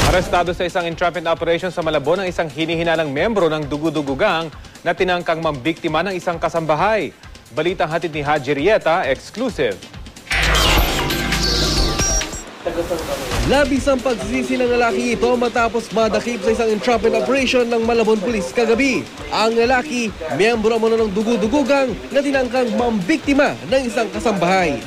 Arestado sa isang entrapment operation sa Malabon ang isang hinihinalang membro ng Dugu-Dugu Gang na tinangkang mambiktima ng isang kasambahay. Balitang hatid ni Haji Rieta, exclusive. Labis ang pagsisisi ng lalaki ito matapos madakip sa isang entrapment operation ng Malabon Police kagabi. Ang lalaki, miyembro mo ng Dugu-Dugu Gang na tinangkang mambiktima ng isang kasambahay.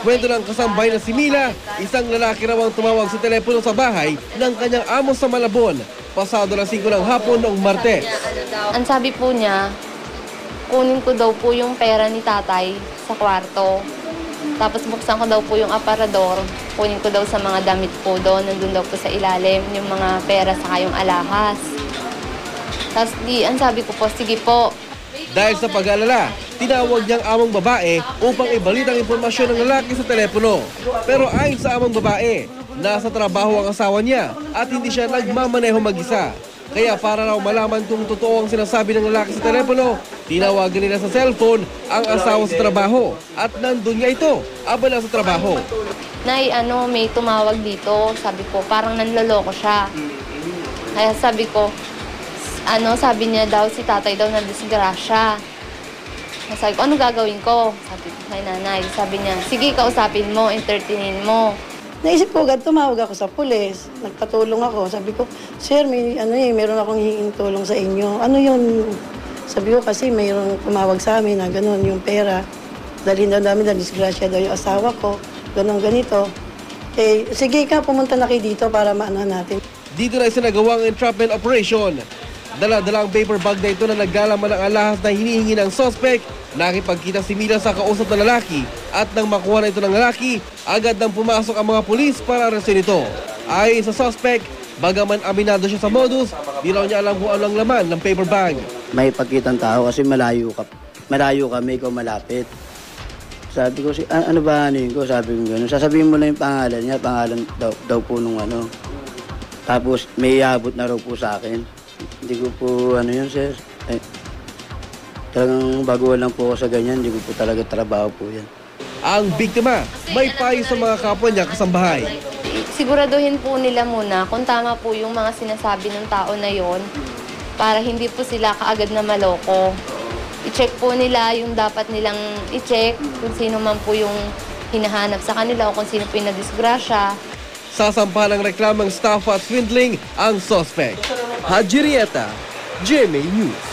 Kwento ng kasambahay na si Mila, isang lalaki raw ang tumawag sa telepono sa bahay ng kanyang amo sa Malabon, pasado alas 5 ng hapon noong Martes. Ang sabi po niya, kunin ko daw po yung pera ni tatay sa kwarto. Tapos buksan ko daw po yung aparador, kunin ko daw sa mga damit po doon, nandun daw po sa ilalim, yung mga pera saka yung alahas. Tapos ang sabi ko po, sige po. Dahil sa pag-alala, tinawag niyang among babae upang ibalita ang impormasyon ng lalaki sa telepono. Pero ayon sa among babae, nasa trabaho ang asawa niya at hindi siya nagmamaneho mag-isa. Kaya para raw malaman kung totoo ang sinasabi ng lalaki sa telepono, tinawagan nila sa cellphone ang asawa sa trabaho at nandun nga ito, abala sa trabaho. Nay, may tumawag dito, sabi ko, parang nanloloko siya. Kaya sabi ko, sabi niya daw si tatay daw na disgrasya. Sabi ko, ano gagawin ko? Sabi ko kay nanay. Sabi niya, sige, kausapin mo, entertainin mo. Naisip ko agad, tumawag ako sa pulis. Nagpatulong ako. Sabi ko, sir, meron akong hihinging tulong sa inyo. Ano yun? Sabi ko kasi mayroong tumawag sa amin na gano'n yung pera. Dalhin daw namin na disgrasya daw yung asawa ko. Gano'n ganito. Sige ka, pumunta na kayo dito para maanahan natin. Dito na isinagawa ang entrapment operation. Dala-dala ang paper bag na ito na naglalaman ng alahas na hinihingi ng suspect. Nakipagkita si Mila sa kausap na lalaki at nang makuha na ito ng lalaki, agad nang pumasok ang mga pulis para arrestin ito. Ayon sa suspect, bagaman aminado siya sa modus, di raw niya alam kung ano ang laman ng paper bag. May pagkitang tao kasi malayo kami, ikaw malapit. Sabi ko, ano ba ko? Sabi ko gano'n. Sasabihin mo lang yung pangalan niya, pangalan daw po nung ano. Tapos may iabot na raw po sa akin. Hindi ko po yun, sir. Talagang baguhan lang po ako sa ganyan, hindi ko po talaga trabaho po yan. Ang biktima, may payo sa mga kapwa niya kasambahay. Siguraduhin po nila muna kung tama po yung mga sinasabi ng tao na yon para hindi po sila kaagad na maloko. I-check po nila yung dapat nilang i-check, kung sino man po yung hinahanap sa kanila o kung sino po yung nadisgrasya. Sasampahan ng reklamang staff at swindling ang suspect. Haji Rieta, GMA News.